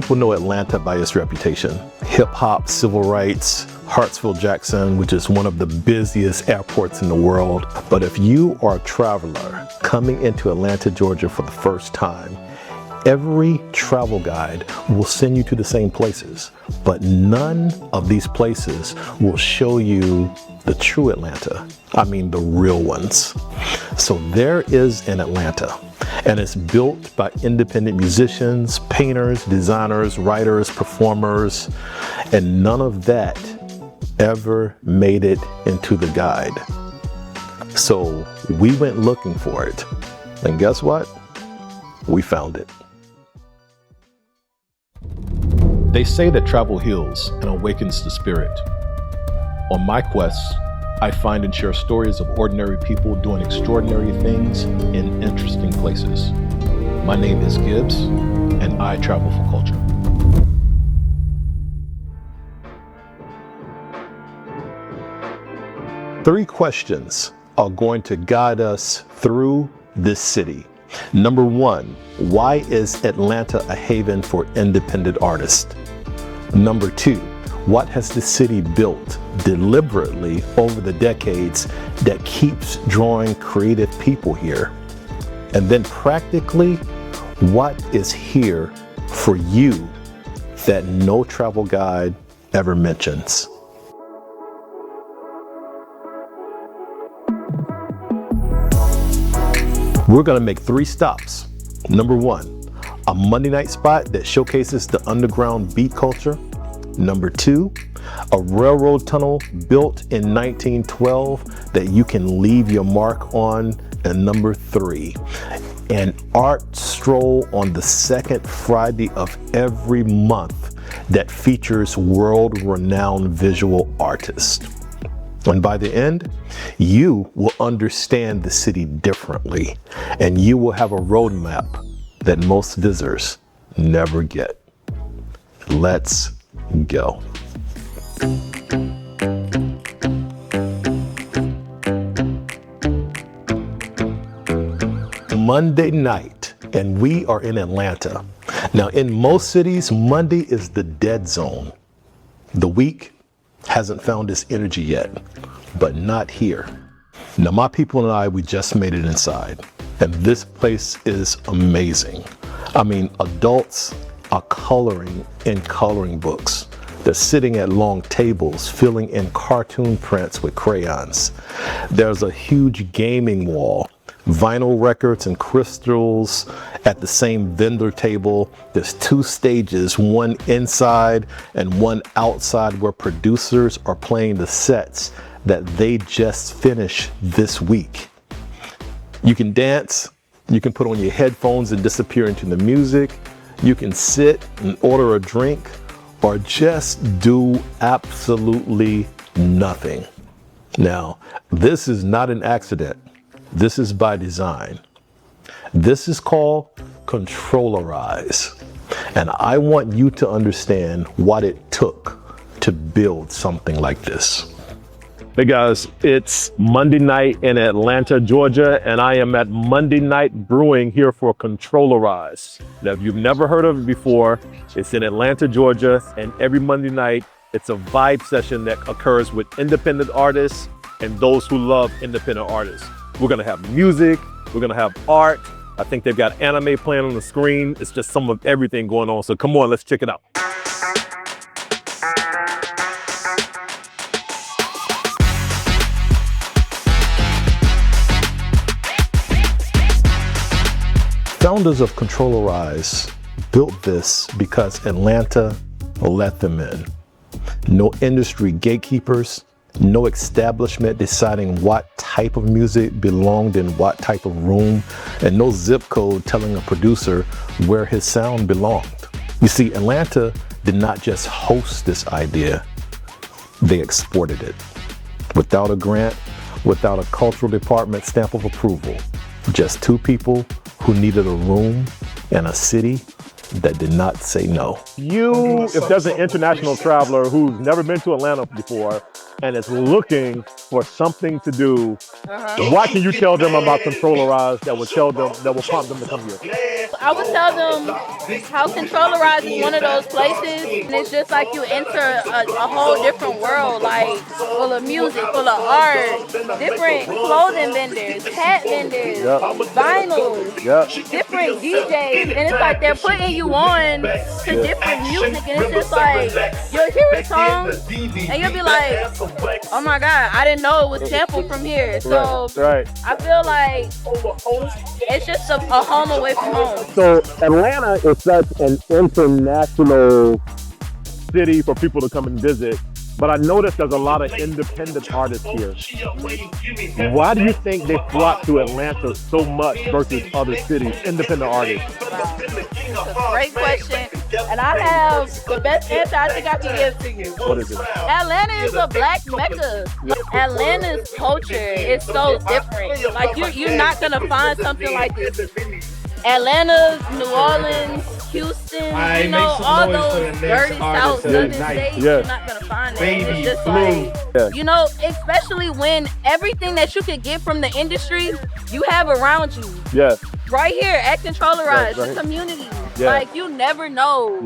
people know Atlanta by its reputation. Hip hop, civil rights, Hartsfield-Jackson, which is one of the busiest airports in the world. But if you are a traveler coming into Atlanta, Georgia for the first time, every travel guide will send you to the same places, but none of these places will show you the true Atlanta. I mean, the real ones. So there is an Atlanta, and it's built by independent musicians, painters, designers, writers, performers, and none of that ever made it into the guide. So we went looking for it, and guess what? We found it. They say that travel heals and awakens the spirit. On my quests, I find and share stories of ordinary people doing extraordinary things in interesting places. My name is Gibbs, and I travel for culture. Three questions are going to guide us through this city. Number one, why is Atlanta a haven for independent artists? Number two, what has the city built deliberately over the decades that keeps drawing creative people here? And then practically, what is here for you that no travel guide ever mentions? We're gonna make 3 stops. Number one, a Monday night spot that showcases the underground beat culture. Number two, a railroad tunnel built in 1912 that you can leave your mark on. And number three, an art stroll on the second Friday of every month that features world-renowned visual artists. And by the end, you will understand the city differently, and you will have a roadmap that most visitors never get. Let's go. Monday night, and we are in Atlanta. Now, in most cities, Monday is the dead zone. The week hasn't found its energy yet, but not here. Now, my people and I, we just made it inside, and this place is amazing. I mean, adults are coloring in coloring books. They're sitting at long tables, filling in cartoon prints with crayons. There's a huge gaming wall, vinyl records and crystals at the same vendor table. There's 2 stages, one inside and one outside, where producers are playing the sets that they just finished this week. You can dance, you can put on your headphones and disappear into the music. You can sit and order a drink, or just do absolutely nothing. Now, this is not an accident. This is by design. This is called controllerize. And I want you to understand what it took to build something like this. Hey guys, it's Monday night in Atlanta, Georgia, and I am at Monday Night Brewing here for Controllerize. Now, if you've never heard of it before, it's in Atlanta, Georgia, and every Monday night, it's a vibe session that occurs with independent artists and those who love independent artists. We're gonna have music, we're gonna have art. I think they've got anime playing on the screen. It's just some of everything going on. So come on, let's check it out. Founders of Controllerize built this because Atlanta let them in. No industry gatekeepers, no establishment deciding what type of music belonged in what type of room, and no zip code telling a producer where his sound belonged. You see, Atlanta did not just host this idea, they exported it. Without a grant, without a cultural department stamp of approval. Just 2 people who needed a room and a city that did not say no. If there's an international traveler who's never been to Atlanta before and is looking for something to do, what can you tell them about Controllerize that will prompt them to come here? I would tell them how Controllerize is one of those places, and it's just like you enter a whole different world, like full of music, full of art, different clothing vendors, hat vendors, vinyls, different DJs, and it's like they're putting you on to different music, and it's just like you'll hear a song and you'll be like, oh my God, I didn't know it was sampled from here. So I feel like it's just a home away from home. So Atlanta is such an international city for people to come and visit, but I noticed there's a lot of independent artists here. Why do you think they flock to Atlanta so much versus other cities, independent artists? Wow. That's a great question, and I have the best answer I think I can give to you. What is it? Atlanta is a black mecca. Atlanta's culture is so different. Like you're not gonna find something like this. Atlanta, New Orleans, Houston, all those dirty South Southern states, you're not gonna find that. It's just like, especially when everything that you could get from the industry, you have around you. Yeah. Right here at Controllerize, the community. Yeah. Like you never know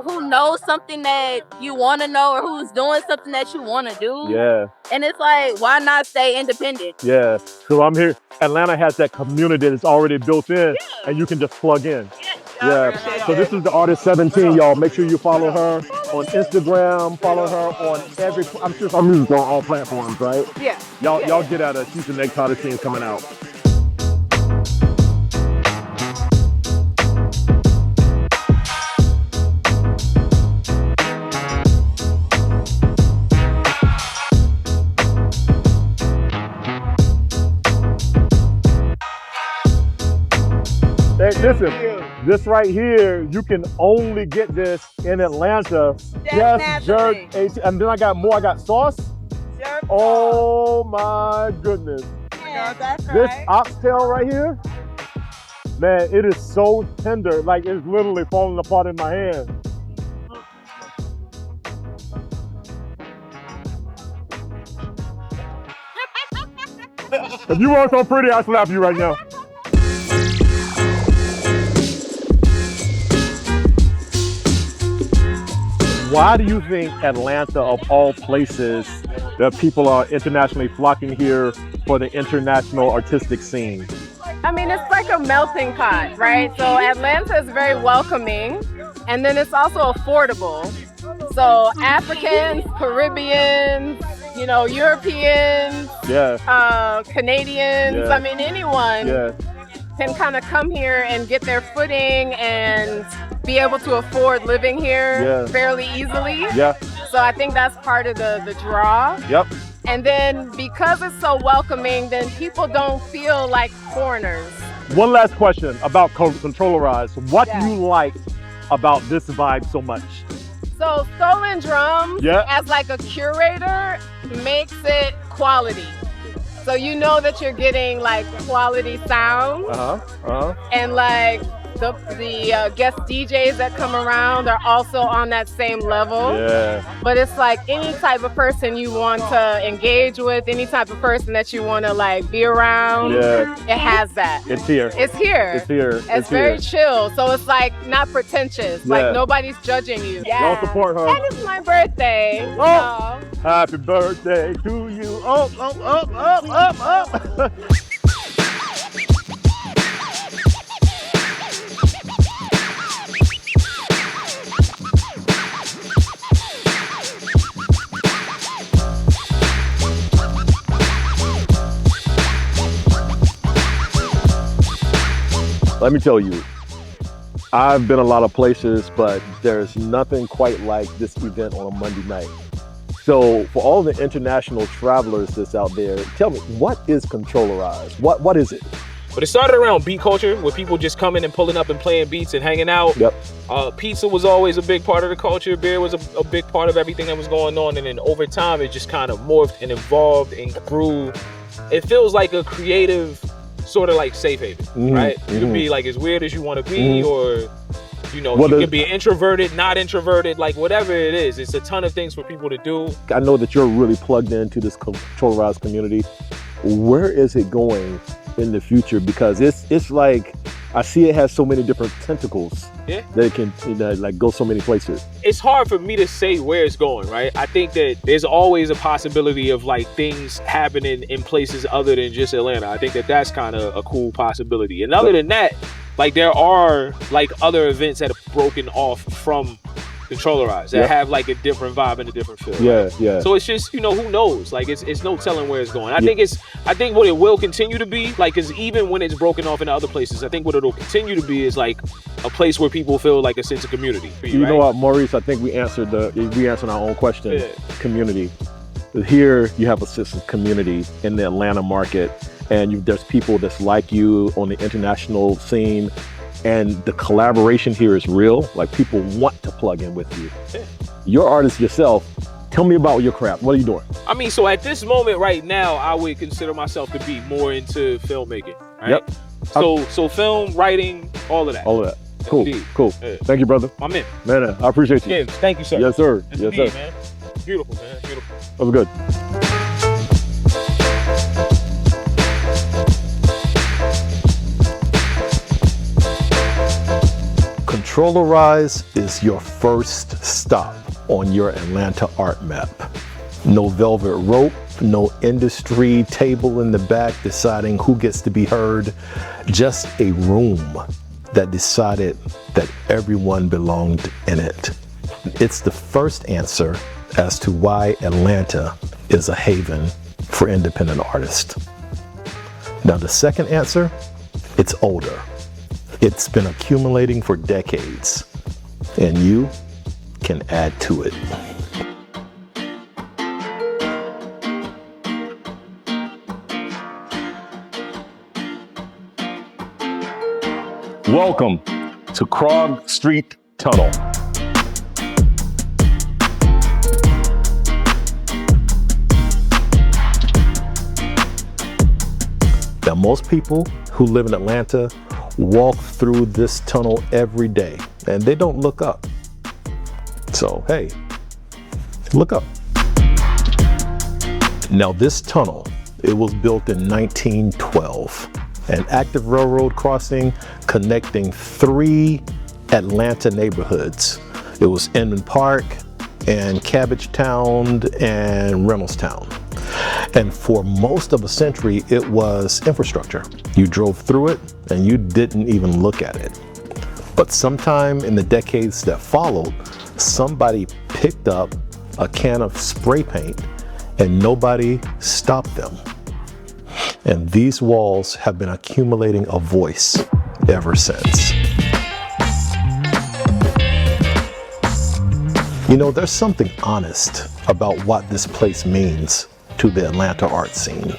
who knows something that you want to know or who's doing something that you want to do. Yeah. And it's like, why not stay independent? Yeah. So I'm here. Atlanta has that community that's already built in, and you can just plug in. Yeah. So this is the artist 17, y'all. Make sure you follow her on Instagram. Follow her on I'm sure I'm using on all platforms, right? Yeah. Y'all get at her. She's the next hottest thing coming out. Hey, listen, this right here, you can only get this in Atlanta. Just jerk 18. And then I got more. I got sauce. Jerk oh my goodness. Yeah, that's this oxtail right here, man, it is so tender. Like it's literally falling apart in my hand. If you weren't so pretty, I'd slap you right now. Why do you think Atlanta, of all places, that people are internationally flocking here for the international artistic scene? I mean, it's like a melting pot, right? So Atlanta is very welcoming, and then it's also affordable. So Africans, Caribbeans, Europeans, Canadians, I mean, anyone can kind of come here and get their footing and be able to afford living here fairly easily. So I think that's part of the draw. And then because it's so welcoming, then people don't feel like foreigners. One last question about Controllerize. What do you like about this vibe so much? So Stolen Drums, as like a curator, makes it quality. So you know that you're getting like quality sound, and like the guest DJs that come around are also on that same level. But it's like any type of person you want to engage with, any type of person that you want to like be around, it has that. It's here. It's here. It's here. It's very chill. So it's like not pretentious. Like nobody's judging you. Y'all support her. And it's my birthday. Oh, happy birthday to you. Up. Let me tell you, I've been a lot of places, but there's nothing quite like this event on a Monday night. So for all the international travelers that's out there, tell me, what is Controllerize? What is it? But it started around beat culture, where people just coming and pulling up and playing beats and hanging out. Pizza was always a big part of the culture. Beer was a big part of everything that was going on. And then over time, it just kind of morphed and evolved and grew. It feels like a creative sort of like safe haven, right? You can be like as weird as you want to be, or You know, you can be introverted, not introverted, like whatever it is. It's a ton of things for people to do. I know that you're really plugged into this Controllerize community. Where is it going in the future? Because it's like, I see it has so many different tentacles that it can like go so many places. It's hard for me to say where it's going, right? I think that there's always a possibility of like things happening in places other than just Atlanta. I think that that's kind of a cool possibility. And other than that, like there are like other events that have broken off from Controllerize that have like a different vibe and a different feel. Right? So it's just, you know, who knows? Like it's no telling where it's going. I think what it will continue to be, like, is even when it's broken off into other places, I think what it'll continue to be is like a place where people feel like a sense of community. You know what, Maurice? I think we answered our own question. Community. Here you have a sense of community in the Atlanta market, and there's people that's like you on the international scene. And the collaboration here is real. Like, people want to plug in with you. You're artist yourself. Tell me about your craft. What are you doing? I mean, so at this moment right now, I would consider myself to be more into filmmaking. Right? Yep. So film, writing, all of that. All of that. Cool. Indeed. Cool. Thank you, brother. I'm in. Man, I appreciate you. Yeah, thank you, sir. Yes, sir. That's yes, indeed, sir. Man. Beautiful, man. Beautiful. That was good. Controllerize is your first stop on your Atlanta art map. No velvet rope, no industry table in the back deciding who gets to be heard. Just a room that decided that everyone belonged in it. It's the first answer as to why Atlanta is a haven for independent artists. Now the second answer, it's older. It's been accumulating for decades, and you can add to it. Welcome to Krog Street Tunnel. Now, most people who live in Atlanta walk through this tunnel every day, and they don't look up. So, hey, look up. Now, this tunnel, it was built in 1912, an active railroad crossing connecting 3 Atlanta neighborhoods. It was Inman Park and Cabbagetown and Reynoldstown. And for most of a century, it was infrastructure. You drove through it and you didn't even look at it. But sometime in the decades that followed, somebody picked up a can of spray paint and nobody stopped them. And these walls have been accumulating a voice ever since. You know, there's something honest about what this place means to the Atlanta art scene.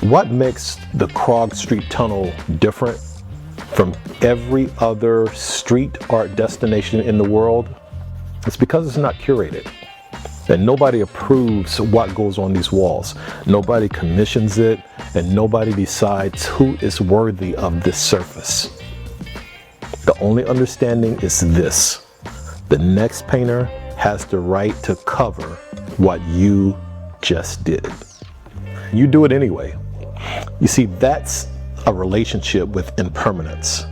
What makes the Krog Street Tunnel different from every other street art destination in the world? It's because it's not curated. And nobody approves what goes on these walls. Nobody commissions it, and nobody decides who is worthy of this surface. The only understanding is this: the next painter has the right to cover what you just did. You do it anyway. You see, that's a relationship with impermanence.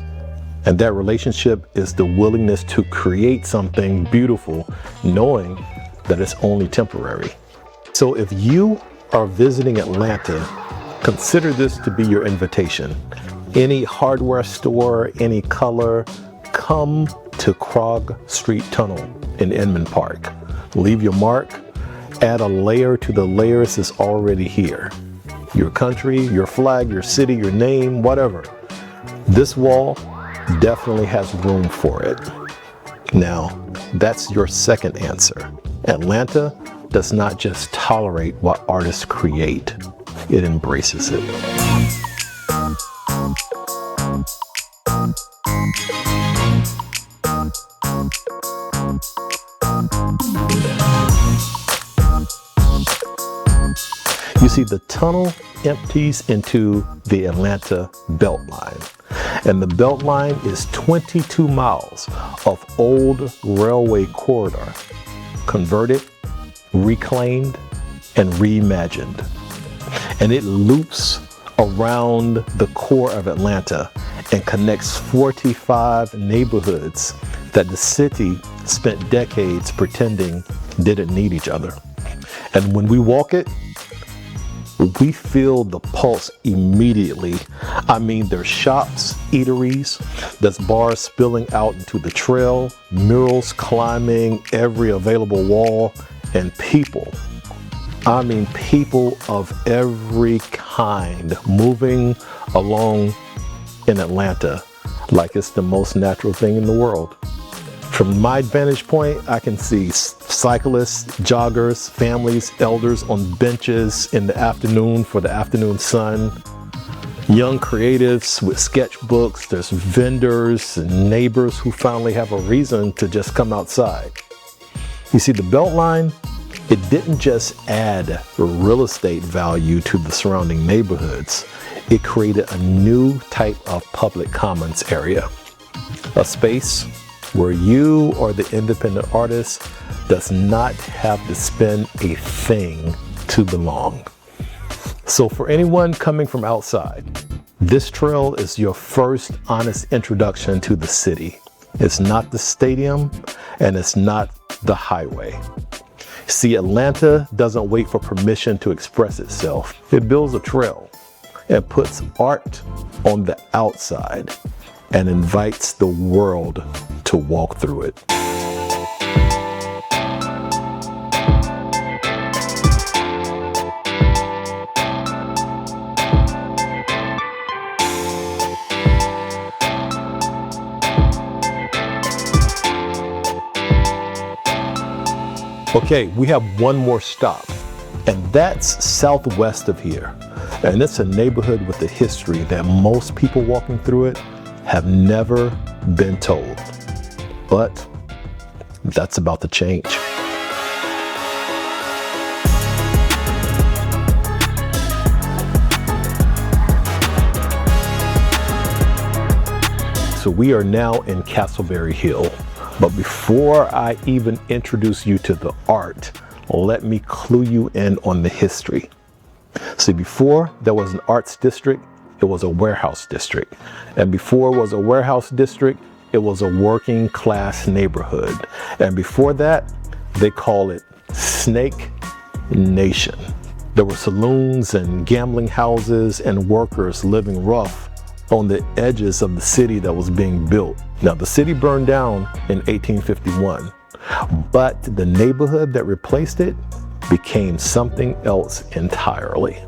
And that relationship is the willingness to create something beautiful, knowing that it's only temporary. So if you are visiting Atlanta, consider this to be your invitation. Any hardware store, any color, come to Krog Street Tunnel in Inman Park. Leave your mark, add a layer to the layers that's already here. Your country, your flag, your city, your name, whatever. This wall definitely has room for it. Now, that's your second answer. Atlanta does not just tolerate what artists create, it embraces it. You see, the tunnel empties into the Atlanta Beltline. And the Beltline is 22 miles of old railway corridor, converted, reclaimed, and reimagined. And it loops around the core of Atlanta and connects 45 neighborhoods that the city spent decades pretending didn't need each other. And when we walk it, we feel the pulse immediately. I mean, there's shops, eateries, there's bars spilling out into the trail, murals climbing every available wall, and people. I mean, people of every kind moving along in Atlanta like it's the most natural thing in the world. From my vantage point, I can see cyclists, joggers, families, elders on benches in the afternoon for the afternoon sun, young creatives with sketchbooks, there's vendors and neighbors who finally have a reason to just come outside. You see, the Beltline, it didn't just add real estate value to the surrounding neighborhoods. It created a new type of public commons area, a space where you or the independent artist does not have to spend a thing to belong. So for anyone coming from outside, this trail is your first honest introduction to the city. It's not the stadium and it's not the highway. See, Atlanta doesn't wait for permission to express itself. It builds a trail and puts art on the outside and invites the world to walk through it. Okay, we have one more stop, and that's southwest of here. And it's a neighborhood with a history that most people walking through it have never been told. But that's about to change. So we are now in Castleberry Hill. But before I even introduce you to the art, let me clue you in on the history. See, before there was an arts district, it was a warehouse district. And before it was a warehouse district, it was a working class neighborhood. And before that, they call it Snake Nation. There were saloons and gambling houses and workers living rough on the edges of the city that was being built. Now, the city burned down in 1851, but the neighborhood that replaced it became something else entirely.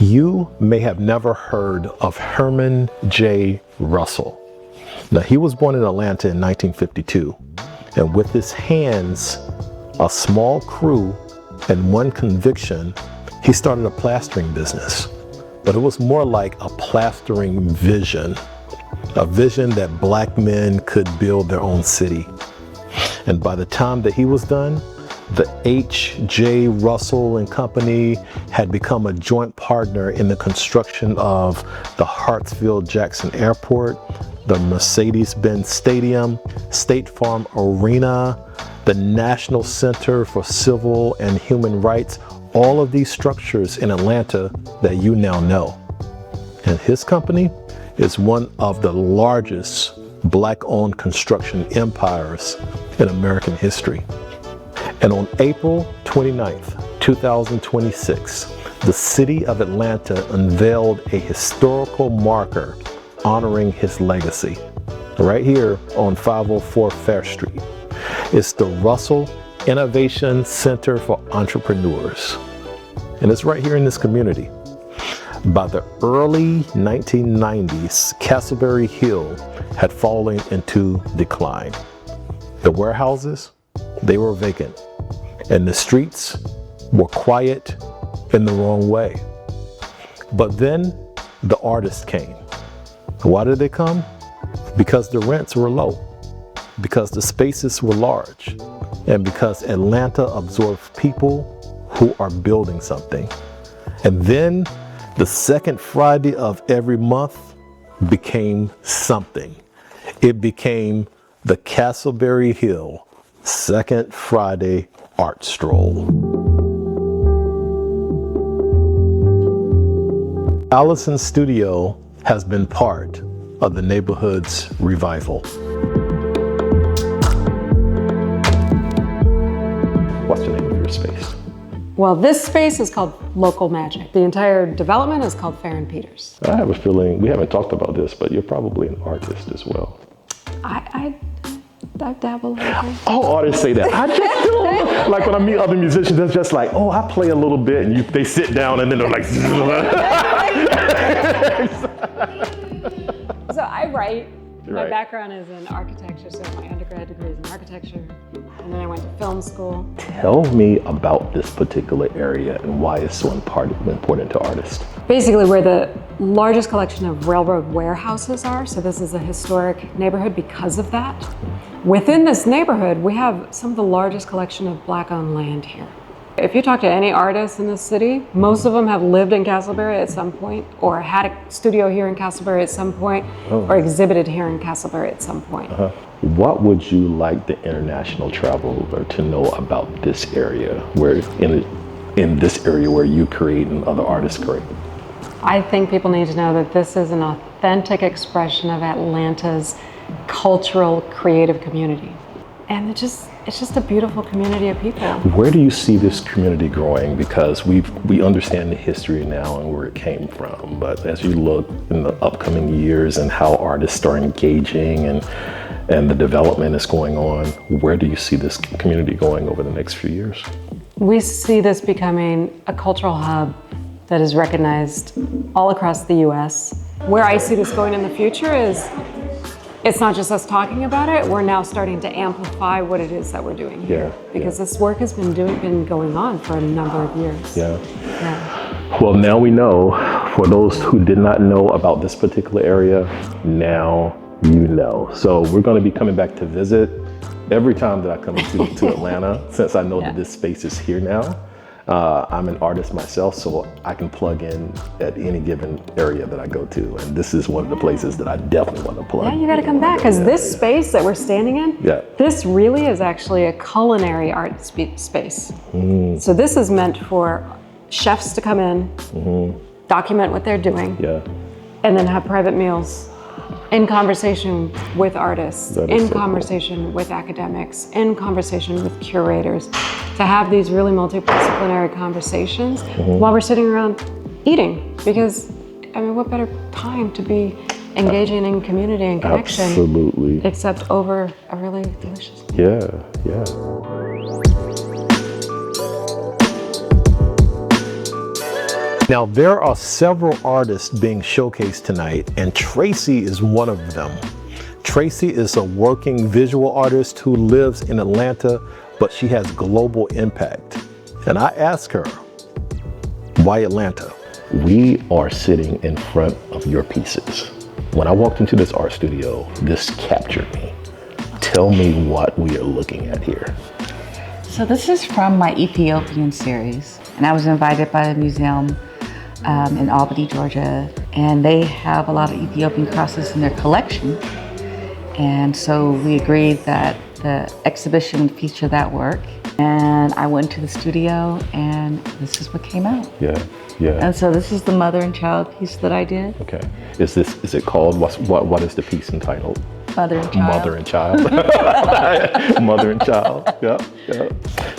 You may have never heard of Herman J. Russell. Now, he was born in Atlanta in 1952, and with his hands, a small crew, and one conviction, he started a plastering business. But it was more like a plastering vision, a vision that black men could build their own city. And by the time that he was done, the H.J. Russell and Company had become a joint partner in the construction of the Hartsfield-Jackson Airport, the Mercedes-Benz Stadium, State Farm Arena, the National Center for Civil and Human Rights, all of these structures in Atlanta that you now know. And his company is one of the largest black-owned construction empires in American history. And on April 29th, 2026, the city of Atlanta unveiled a historical marker honoring his legacy right here on 504 Fair Street. It's the Russell Innovation Center for Entrepreneurs. And it's right here in this community. By the early 1990s, Castleberry Hill had fallen into decline. The warehouses, they were vacant, and the streets were quiet in the wrong way. But then the artists came. Why did they come? Because the rents were low, because the spaces were large, and because Atlanta absorbs people who are building something. And then the second Friday of every month, became something. It became the Castleberry Hill Second Friday Art Stroll. Allison's studio has been part of the neighborhood's revival. What's the name of your space? Well, this space is called Local Magic. The entire development is called Farron Peters. I have a feeling, we haven't talked about this, but you're probably an artist as well. I dabble a little bit. All artists say that. I just feel like when I meet other musicians, it's just like, oh, I play a little bit, and they sit down and then they're like, So I write. My Right. background is in architecture, so my undergrad degree is in architecture, and then I went to film school. Tell me about this particular area and why it's so important to artists. Basically, where the largest collection of railroad warehouses are, so this is a historic neighborhood because of that. Within this neighborhood, we have some of the largest collection of Black-owned land here. If you talk to any artist in this city, most of them have lived in Castleberry at some point, or had a studio here in Castleberry at some point, or exhibited here in Castleberry at some point. What would you like the international traveler to know about this area, where in this area where you create and other artists create? I think people need to know that this is an authentic expression of Atlanta's cultural, creative community. And it's just a beautiful community of people. Where do you see this community growing? Because we understand the history now and where it came from, but as you look in the upcoming years and how artists are engaging and the development is going on, where do you see this community going over the next few years? We see this becoming a cultural hub that is recognized all across the US. Where I see this going in the future is, it's not just us talking about it, we're now starting to amplify what it is that we're doing here. Because this work has been going on for a number of years. Yeah. Well, now we know. For those who did not know about this particular area, now you know. So we're going to be coming back to visit every time that I come to Atlanta, since I know that this space is here now. I'm an artist myself, so I can plug in at any given area that I go to. And this is one of the places that I definitely want to plug. Yeah, you got to come back, because this space that we're standing in, this really is actually a culinary art space. So this is meant for chefs to come in, document what they're doing, and then have private meals in conversation with artists, in conversation with academics, in conversation with curators, to have these really multidisciplinary conversations while we're sitting around eating. Because, I mean, what better time to be engaging in community and connection? Absolutely. Except over a really delicious meal. Yeah. Now, there are several artists being showcased tonight, and Tracy is one of them. Tracy is a working visual artist who lives in Atlanta, but she has global impact. And I asked her, why Atlanta? We are sitting in front of your pieces. When I walked into this art studio, this captured me. Tell me what we are looking at here. So this is from my Ethiopian series, and I was invited by the museum in Albany, Georgia, and they have a lot of Ethiopian crosses in their collection. And so we agreed that the exhibition would feature that work. And I went to the studio, and this is what came out. Yeah. And so this is the mother and child piece that I did. Okay. Is it called, what is the piece entitled? Mother and child. Mother and child. Mother and child. Yeah.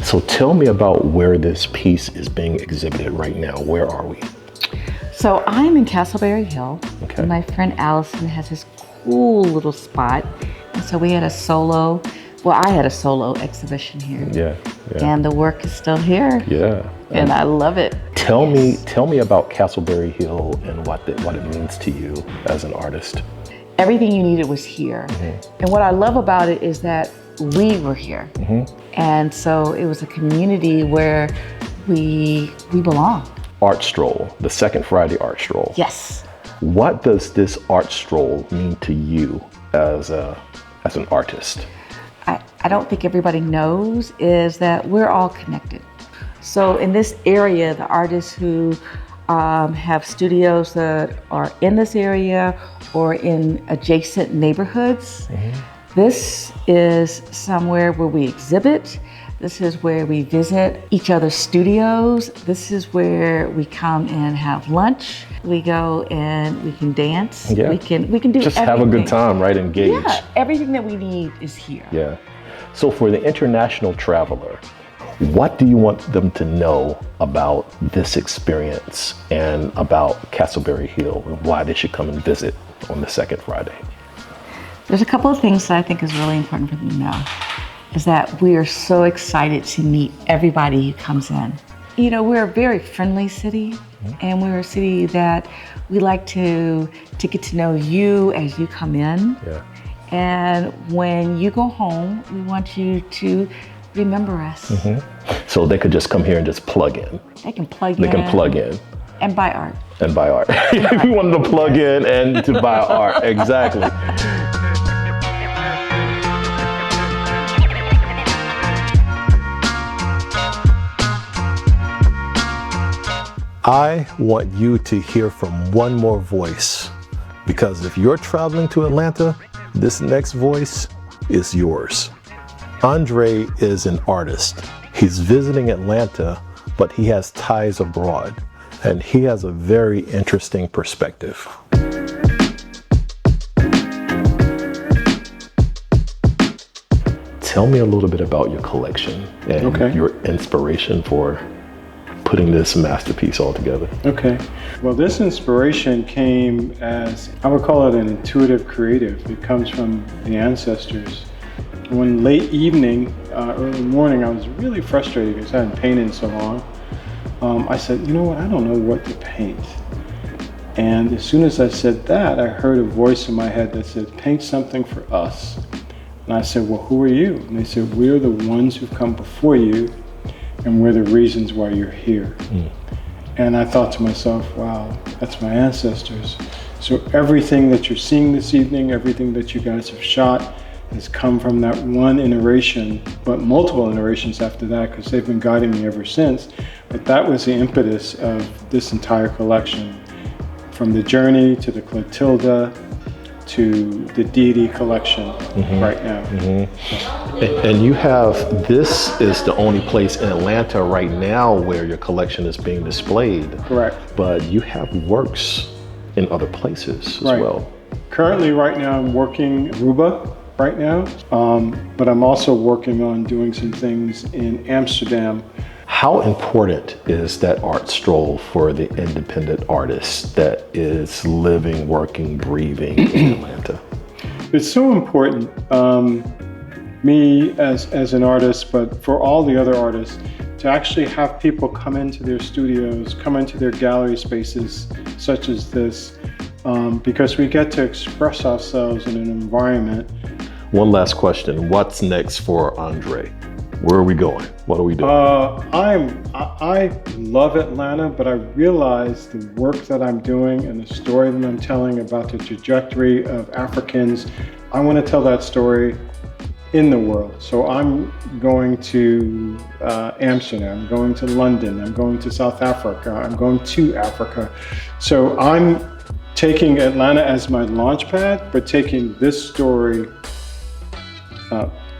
So tell me about where this piece is being exhibited right now. Where are we? So I'm in Castleberry Hill. Okay. And my friend Allison has this cool little spot. And so we had I had a solo exhibition here. Yeah. And the work is still here. Yeah. And I love it. Tell me about Castleberry Hill and what it means to you as an artist. Everything you needed was here. And what I love about it is that we were here. And so it was a community where we belonged. Art Stroll, the Second Friday Art Stroll. Yes. What does this art stroll mean to you as an artist? I don't think everybody knows is that we're all connected. So in this area, the artists who have studios that are in this area or in adjacent neighborhoods. This is somewhere where we exhibit. This is where we visit each other's studios. This is where we come and have lunch. We go and we can dance. Yeah. We can do Just everything. have a good time, right? Engage. Yeah, everything that we need is here. Yeah. So for the international traveler, what do you want them to know about this experience and about Castleberry Hill and why they should come and visit on the second Friday? There's a couple of things that I think is really important for them to know. Is that we are so excited to meet everybody who comes in. You know, we're a very friendly city, and we're a city that we like to get to know you as you come in. Yeah. And when you go home, we want you to remember us. So they could just come here and just plug in. They can plug They in. can plug in. And buy art. And buy art. We want them to plug in and to buy art. Exactly. I want you to hear from one more voice, because if you're traveling to Atlanta, this next voice is yours. Andre is an artist. He's visiting Atlanta, but he has ties abroad, and he has a very interesting perspective. Tell me a little bit about your collection and your inspiration for putting this masterpiece all together. Okay. Well, this inspiration came as, I would call it an intuitive creative. It comes from the ancestors. One late evening, early morning, I was really frustrated because I hadn't painted in so long. I said, you know what, I don't know what to paint. And as soon as I said that, I heard a voice in my head that said, paint something for us. And I said, well, who are you? And they said, we're the ones who've come before you, and we're the reasons why you're here. And I thought to myself, wow, that's my ancestors. So everything that you're seeing this evening, everything that you guys have shot, has come from that one iteration, but multiple iterations after that, because they've been guiding me ever since. But that was the impetus of this entire collection, from the Journey to the Clotilda to the Deity collection right now. And you have, this is the only place in Atlanta right now where your collection is being displayed. Correct. But you have works in other places as well. Currently right now I'm working Aruba right now, but I'm also working on doing some things in Amsterdam. How important is that art stroll for the independent artist that is living, working, breathing in Atlanta? It's so important, me as an artist, but for all the other artists, to actually have people come into their studios, come into their gallery spaces such as this, because we get to express ourselves in an environment. One last question. What's next for Andre? Where are we going? What are we doing? I love Atlanta, but I realize the work that I'm doing and the story that I'm telling about the trajectory of Africans, I want to tell that story in the world. So I'm going to Amsterdam, I'm going to London, I'm going to South Africa, I'm going to Africa. So I'm taking Atlanta as my launch pad, but taking this story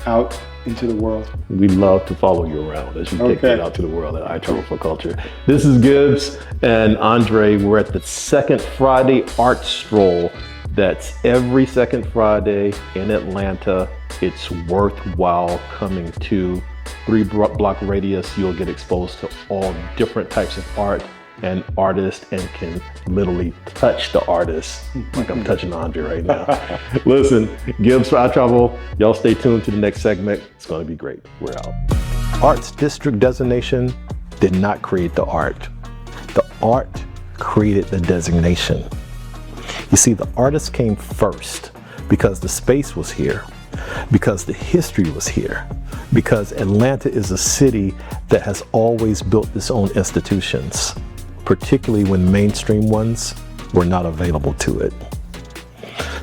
out into the world. We love to follow you around as you take it out to the world at iTravel for Culture. This is Gibbs and Andre. We're at the second Friday art stroll. That's every second Friday in Atlanta. It's worthwhile coming to. 3-block radius, you'll get exposed to all different types of art and artists, and can literally touch the artist like I'm touching Andre right now. Listen, Gibbs for iTravel. Y'all stay tuned to the next segment. It's going to be great. We're out. Arts District designation did not create the art. The art created the designation. You see, the artist came first because the space was here, because the history was here, because Atlanta is a city that has always built its own institutions, particularly when mainstream ones were not available to it.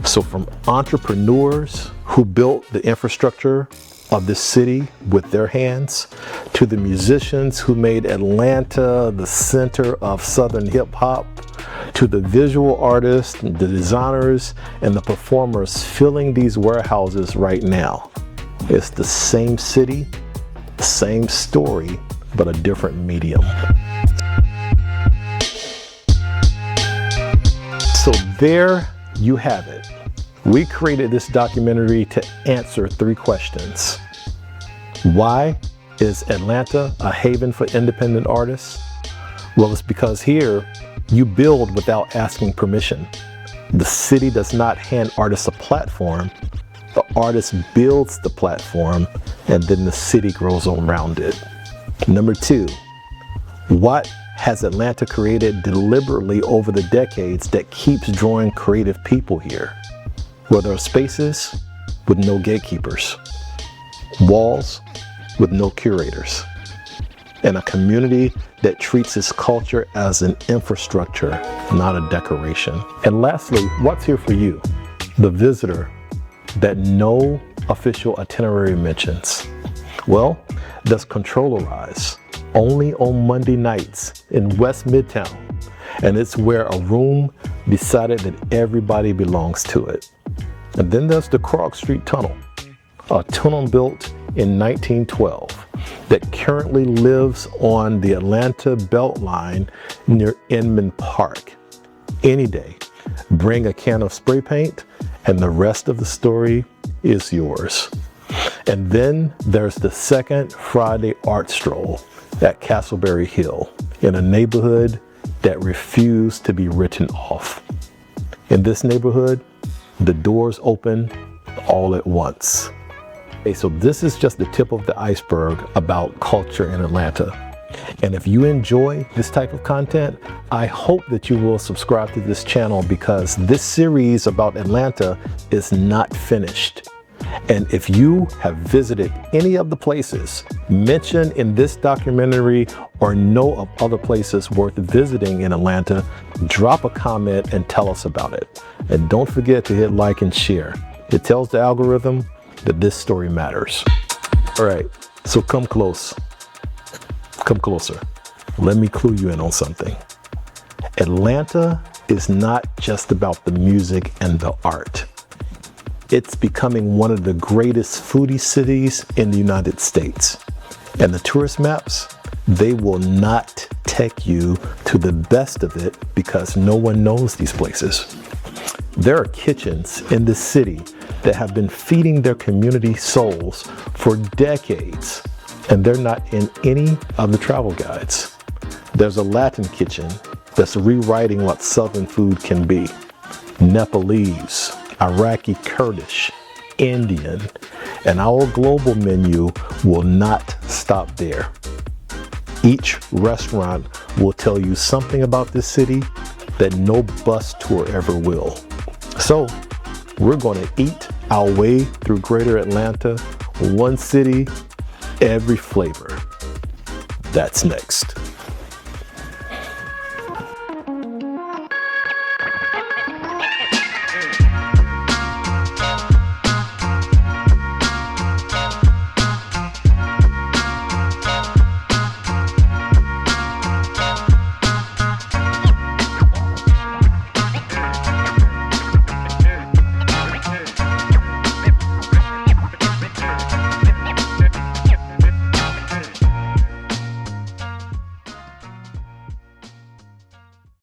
So from entrepreneurs who built the infrastructure of this city with their hands, to the musicians who made Atlanta the center of Southern hip hop, to the visual artists, the designers, and the performers filling these warehouses right now. It's the same city, same story, but a different medium. So there you have it. We created this documentary to answer 3 questions. Why is Atlanta a haven for independent artists? Well, it's because here you build without asking permission. The city does not hand artists a platform. The artist builds the platform, and then the city grows around it. Number 2, what has Atlanta created deliberately over the decades that keeps drawing creative people here? Well, there are spaces with no gatekeepers, walls with no curators, and a community that treats its culture as an infrastructure, not a decoration. And lastly, what's here for you, the visitor that no official itinerary mentions? Well, there's Controllerize, only on Monday nights in West Midtown, and it's where a room decided that everybody belongs to it. And then there's the Krog Street Tunnel, a tunnel built in 1912 that currently lives on the Atlanta Beltline near Inman Park. Any day, bring a can of spray paint and the rest of the story is yours. And then there's the second Friday art stroll at Castleberry Hill in a neighborhood that refused to be written off. In this neighborhood, the doors open all at once. Okay, so this is just the tip of the iceberg about culture in Atlanta. And if you enjoy this type of content, I hope that you will subscribe to this channel, because this series about Atlanta is not finished. And if you have visited any of the places mentioned in this documentary or know of other places worth visiting in Atlanta, drop a comment and tell us about it. And don't forget to hit like and share. It tells the algorithm that this story matters. All right, so come close. Come closer. Let me clue you in on something. Atlanta is not just about the music and the art. It's becoming one of the greatest foodie cities in the United States. And the tourist maps, they will not take you to the best of it because no one knows these places. There are kitchens in the city that have been feeding their community souls for decades, and they're not in any of the travel guides. There's a Latin kitchen that's rewriting what Southern food can be. Nepalese, Iraqi Kurdish, Indian, and our global menu will not stop there. Each restaurant will tell you something about this city that no bus tour ever will. So we're going to eat our way through Greater Atlanta, one city, every flavor. That's next.